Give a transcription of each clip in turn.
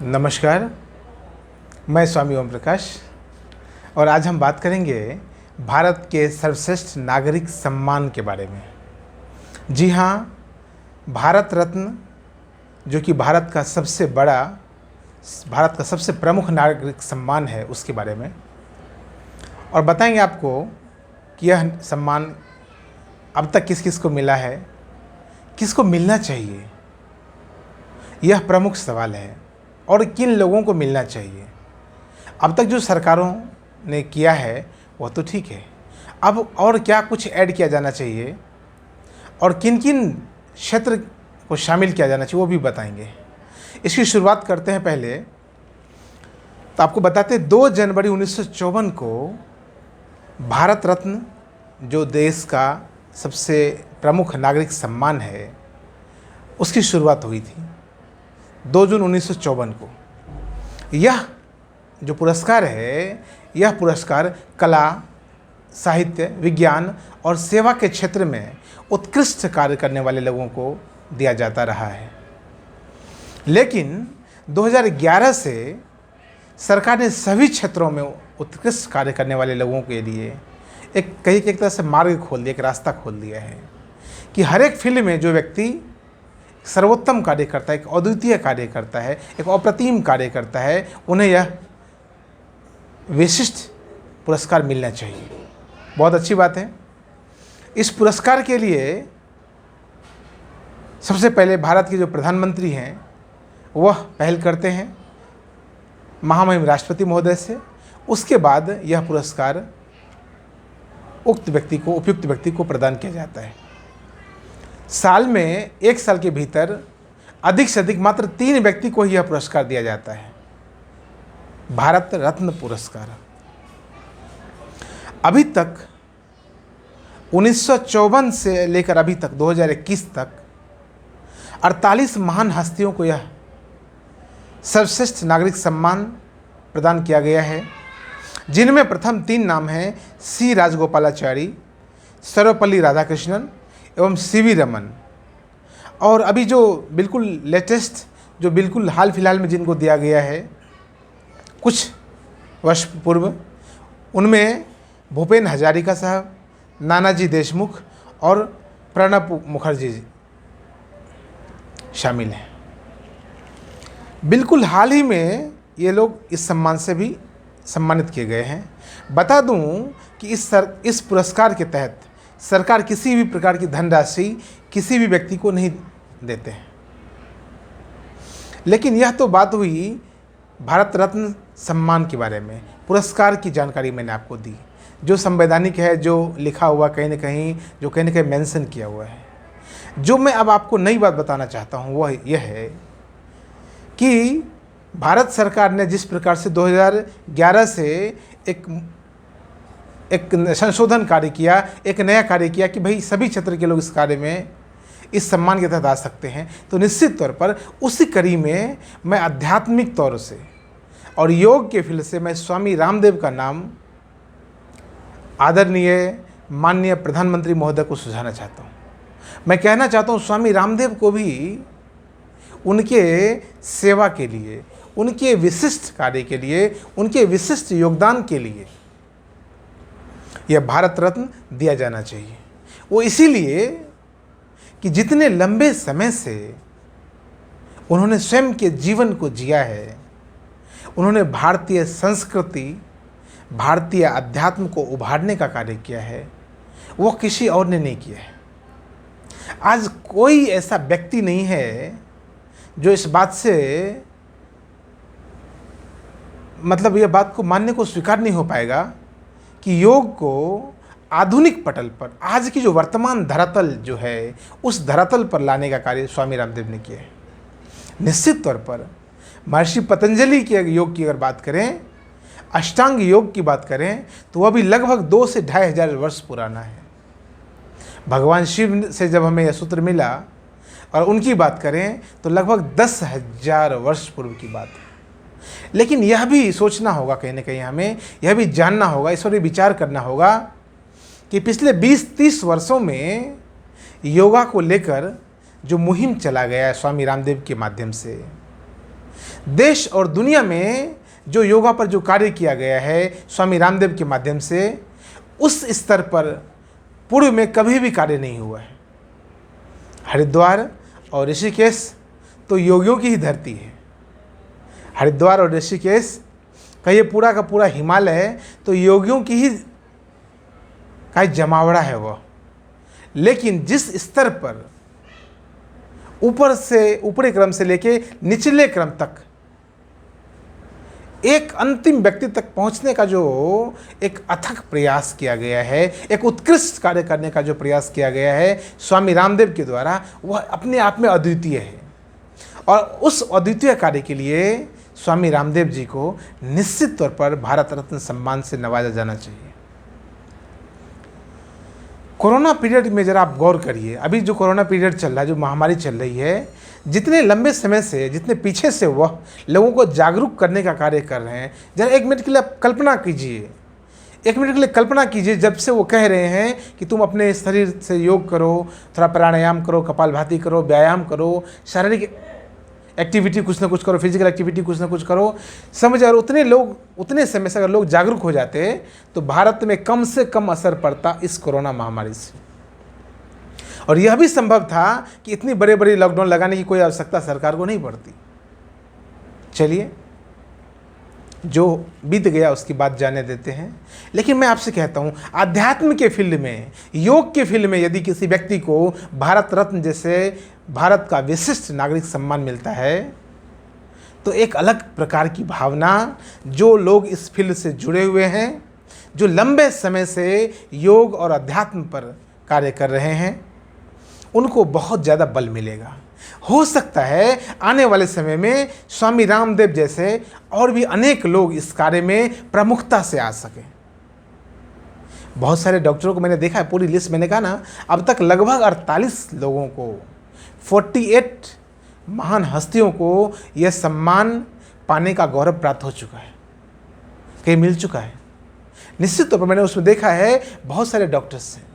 नमस्कार, मैं स्वामी ओम प्रकाश और आज हम बात करेंगे भारत के सर्वश्रेष्ठ नागरिक सम्मान के बारे में। जी हाँ, भारत रत्न जो कि भारत का सबसे प्रमुख नागरिक सम्मान है, उसके बारे में और बताएंगे आपको कि यह सम्मान अब तक किस किस को मिला है, किसको मिलना चाहिए, यह प्रमुख सवाल है और किन लोगों को मिलना चाहिए। अब तक जो सरकारों ने किया है वह तो ठीक है, अब और क्या कुछ ऐड किया जाना चाहिए और किन किन क्षेत्र को शामिल किया जाना चाहिए वो भी बताएंगे। इसकी शुरुआत करते हैं। पहले तो आपको बताते 2 जनवरी 1954 को भारत रत्न जो देश का सबसे प्रमुख नागरिक सम्मान है उसकी शुरुआत हुई थी 2 जून 1954 को। यह जो पुरस्कार है, यह पुरस्कार कला, साहित्य, विज्ञान और सेवा के क्षेत्र में उत्कृष्ट कार्य करने वाले लोगों को दिया जाता रहा है। लेकिन 2011 से सरकार ने सभी क्षेत्रों में उत्कृष्ट कार्य करने वाले लोगों के लिए एक तरह से मार्ग खोल दिया, एक रास्ता खोल दिया है कि हर एक फील्ड में जो व्यक्ति सर्वोत्तम कार्य करता है, एक अद्वितीय कार्य करता है, एक अप्रतिम कार्य करता है, उन्हें यह विशिष्ट पुरस्कार मिलना चाहिए। बहुत अच्छी बात है। इस पुरस्कार के लिए सबसे पहले भारत के जो प्रधानमंत्री हैं वह पहल करते हैं महामहिम राष्ट्रपति महोदय से। उसके बाद यह पुरस्कार उपयुक्त व्यक्ति को प्रदान किया जाता है। साल में 1 साल के भीतर अधिक से अधिक मात्र 3 व्यक्ति को ही यह पुरस्कार दिया जाता है, भारत रत्न पुरस्कार। अभी तक 1954 से लेकर अभी तक 2021 तक 48 महान हस्तियों को यह सर्वश्रेष्ठ नागरिक सम्मान प्रदान किया गया है, जिनमें प्रथम 3 नाम हैं सी राजगोपालाचारी, सर्वपल्ली राधाकृष्णन एवं सीवी रमन। और अभी जो बिल्कुल लेटेस्ट, जो बिल्कुल हाल फिलहाल में जिनको दिया गया है कुछ वर्ष पूर्व, उनमें भूपेन हजारिका साहब, नानाजी देशमुख और प्रणब मुखर्जी शामिल हैं। बिल्कुल हाल ही में ये लोग इस सम्मान से भी सम्मानित किए गए हैं। बता दूं कि इस पुरस्कार के तहत सरकार किसी भी प्रकार की धनराशि किसी भी व्यक्ति को नहीं देते हैं। लेकिन यह तो बात हुई भारत रत्न सम्मान के बारे में। पुरस्कार की जानकारी मैंने आपको दी, जो संवैधानिक है, जो लिखा हुआ कहीं न कहीं मेंशन किया हुआ है। जो मैं अब आपको नई बात बताना चाहता हूँ वह यह है कि भारत सरकार ने जिस प्रकार से 2011 से एक संशोधन कार्य किया, एक नया कार्य किया कि भाई सभी क्षेत्र के लोग इस कार्य में, इस सम्मान के तहत आ सकते हैं, तो निश्चित तौर पर उसी कड़ी में मैं आध्यात्मिक तौर से और योग के फील्ड से मैं स्वामी रामदेव का नाम आदरणीय माननीय प्रधानमंत्री महोदय को सुझाना चाहता हूँ। मैं कहना चाहता हूँ स्वामी रामदेव को भी उनके सेवा के लिए, उनके विशिष्ट कार्य के लिए, उनके विशिष्ट योगदान के लिए यह भारत रत्न दिया जाना चाहिए। वो इसीलिए कि जितने लंबे समय से उन्होंने स्वयं के जीवन को जिया है, उन्होंने भारतीय संस्कृति, भारतीय अध्यात्म को उभारने का कार्य किया है, वो किसी और ने नहीं किया है। आज कोई ऐसा व्यक्ति नहीं है जो इस बात से यह बात को मानने को स्वीकार नहीं हो पाएगा कि योग को आधुनिक पटल पर, आज की जो वर्तमान धरातल जो है, उस धरातल पर लाने का कार्य स्वामी रामदेव ने किया है। निश्चित तौर पर महर्षि पतंजलि के योग की अगर बात करें, अष्टांग योग की बात करें, तो वह भी लगभग 2 से 2500 वर्ष पुराना है। भगवान शिव से जब हमें यह सूत्र मिला और उनकी बात करें तो लगभग 10,000 वर्ष पूर्व की बात है। लेकिन यह भी सोचना होगा, कहीं ना कहीं हमें यह भी जानना होगा, इस पर भी विचार करना होगा कि पिछले 20-30 वर्षों में योगा को लेकर जो मुहिम चला गया है स्वामी रामदेव के माध्यम से, देश और दुनिया में जो योगा पर जो कार्य किया गया है स्वामी रामदेव के माध्यम से, उस स्तर पर पूर्व में कभी भी कार्य नहीं हुआ है। हरिद्वार और ऋषिकेश तो योगियों की ही धरती है। हरिद्वार और ऋषिकेश का ये पूरा का पूरा हिमालय तो योगियों की ही का जमावड़ा है वह। लेकिन जिस स्तर पर ऊपर से ऊपरी क्रम से लेके निचले क्रम तक एक अंतिम व्यक्ति तक पहुंचने का जो एक अथक प्रयास किया गया है, एक उत्कृष्ट कार्य करने का जो प्रयास किया गया है स्वामी रामदेव के द्वारा, वह अपने आप में अद्वितीय है। और उस अद्वितीय कार्य के लिए स्वामी रामदेव जी को निश्चित तौर पर भारत रत्न सम्मान से नवाजा जाना चाहिए। कोरोना पीरियड में ज़रा आप गौर करिए, अभी जो कोरोना पीरियड चल रहा है, जो महामारी चल रही है, जितने लंबे समय से, जितने पीछे से वह लोगों को जागरूक करने का कार्य कर रहे हैं, ज़रा एक मिनट के लिए आप कल्पना कीजिए, एक मिनट के लिए कल्पना कीजिए, जब से वो कह रहे हैं कि तुम अपने शरीर से योग करो, थोड़ा प्राणायाम करो, कपालभाति करो, व्यायाम करो, शारीरिक एक्टिविटी कुछ ना कुछ करो, फिजिकल एक्टिविटी कुछ ना कुछ करो, समझ। और उतने समय से अगर लोग जागरूक हो जाते तो भारत में कम से कम असर पड़ता इस कोरोना महामारी से। और यह भी संभव था कि इतनी बड़े बड़े लॉकडाउन लगाने की कोई आवश्यकता सरकार को नहीं पड़ती। चलिए, जो बीत गया उसकी बात जाने देते हैं। लेकिन मैं आपसे कहता हूँ, आध्यात्म के फील्ड में, योग के फील्ड में यदि किसी व्यक्ति को भारत रत्न जैसे भारत का विशिष्ट नागरिक सम्मान मिलता है तो एक अलग प्रकार की भावना, जो लोग इस फील्ड से जुड़े हुए हैं, जो लंबे समय से योग और अध्यात्म पर कार्य कर रहे हैं, उनको बहुत ज़्यादा बल मिलेगा। हो सकता है आने वाले समय में स्वामी रामदेव जैसे और भी अनेक लोग इस कार्य में प्रमुखता से आ सकें। बहुत सारे डॉक्टरों को मैंने देखा है, पूरी लिस्ट मैंने कहा ना, अब तक लगभग 48 लोगों को, 48 महान हस्तियों को यह सम्मान पाने का गौरव प्राप्त हो चुका है, कहीं मिल चुका है। निश्चित तौर पर मैंने उसमें देखा है बहुत सारे डॉक्टर्स हैं,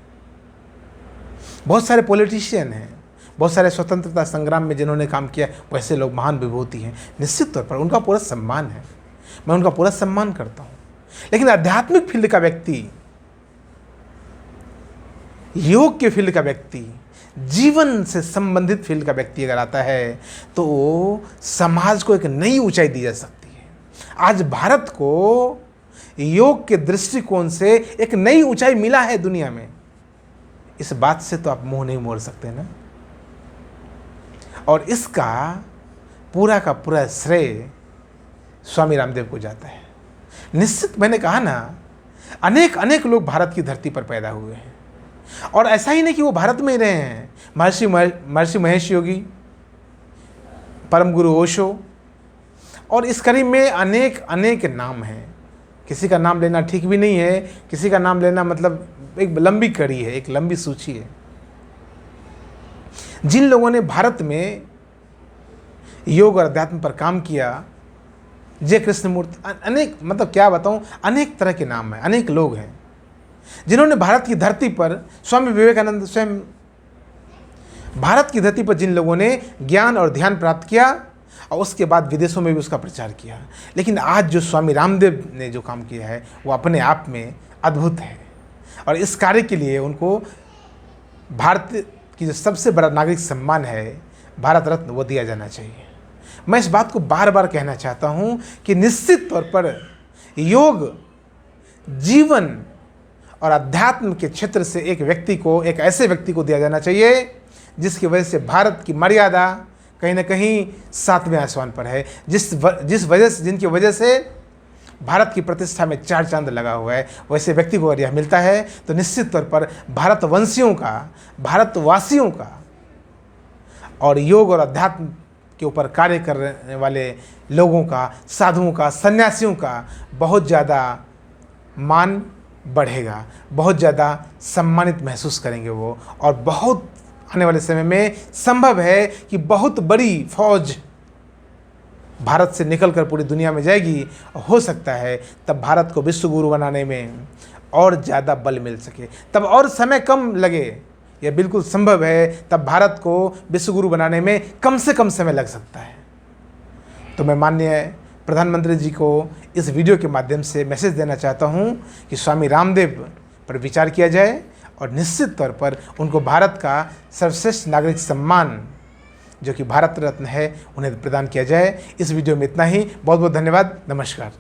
बहुत सारे पॉलिटिशियन हैं, बहुत सारे स्वतंत्रता संग्राम में जिन्होंने काम किया, वैसे लोग महान विभूति हैं। निश्चित तौर पर उनका पूरा सम्मान है, मैं उनका पूरा सम्मान करता हूँ। लेकिन आध्यात्मिक फील्ड का व्यक्ति, योग के फील्ड का व्यक्ति, जीवन से संबंधित फील्ड का व्यक्ति अगर आता है तो समाज को एक नई ऊंचाई दी जा सकती है। आज भारत को योग के दृष्टिकोण से एक नई ऊंचाई मिला है दुनिया में। इस बात से तो आप मुंह नहीं मोड़ सकते ना। और इसका पूरा का पूरा श्रेय स्वामी रामदेव को जाता है। निश्चित, मैंने कहा ना, अनेक लोग भारत की धरती पर पैदा हुए हैं। और ऐसा ही नहीं कि वो भारत में ही रहे हैं। महर्षि महेश योगी, परम गुरु ओशो, और इस कड़ी में अनेक नाम हैं। किसी का नाम लेना ठीक भी नहीं है, किसी का नाम लेना मतलब एक लंबी कड़ी है, एक लंबी सूची है। जिन लोगों ने भारत में योग और अध्यात्म पर काम किया, जय कृष्णमूर्ति, अनेक, मतलब क्या बताऊं, अनेक तरह के नाम हैं, अनेक लोग हैं जिन्होंने भारत की धरती पर, स्वामी विवेकानंद स्वयं, भारत की धरती पर जिन लोगों ने ज्ञान और ध्यान प्राप्त किया और उसके बाद विदेशों में भी उसका प्रचार किया। लेकिन आज जो स्वामी रामदेव ने जो काम किया है वो अपने आप में अद्भुत है। और इस कार्य के लिए उनको भारत की जो सबसे बड़ा नागरिक सम्मान है, भारत रत्न, वो दिया जाना चाहिए। मैं इस बात को बार बार कहना चाहता हूँ कि निश्चित तौर पर योग, जीवन और अध्यात्म के क्षेत्र से एक व्यक्ति को, एक ऐसे व्यक्ति को दिया जाना चाहिए जिसकी वजह से भारत की मर्यादा कहीं ना कहीं 7वें आसमान पर है, जिनकी वजह से भारत की प्रतिष्ठा में 4 चांद लगा हुआ है। वैसे व्यक्ति को अगर यह मिलता है तो निश्चित तौर पर भारतवंशियों का, भारतवासियों का और योग और अध्यात्म के ऊपर कार्य करने वाले लोगों का, साधुओं का, सन्यासियों का बहुत ज़्यादा मान बढ़ेगा, बहुत ज़्यादा सम्मानित महसूस करेंगे वो। और बहुत आने वाले समय में संभव है कि बहुत बड़ी फौज भारत से निकलकर पूरी दुनिया में जाएगी। हो सकता है तब भारत को विश्व गुरु बनाने में और ज़्यादा बल मिल सके, तब और समय कम लगे। यह बिल्कुल संभव है, तब भारत को विश्व गुरु बनाने में कम से कम समय लग सकता है। तो मैं माननीय प्रधानमंत्री जी को इस वीडियो के माध्यम से मैसेज देना चाहता हूं कि स्वामी रामदेव पर विचार किया जाए और निश्चित तौर पर उनको भारत का सर्वश्रेष्ठ नागरिक सम्मान जो कि भारत रत्न है उन्हें प्रदान किया जाए। इस वीडियो में इतना ही। बहुत बहुत धन्यवाद। नमस्कार।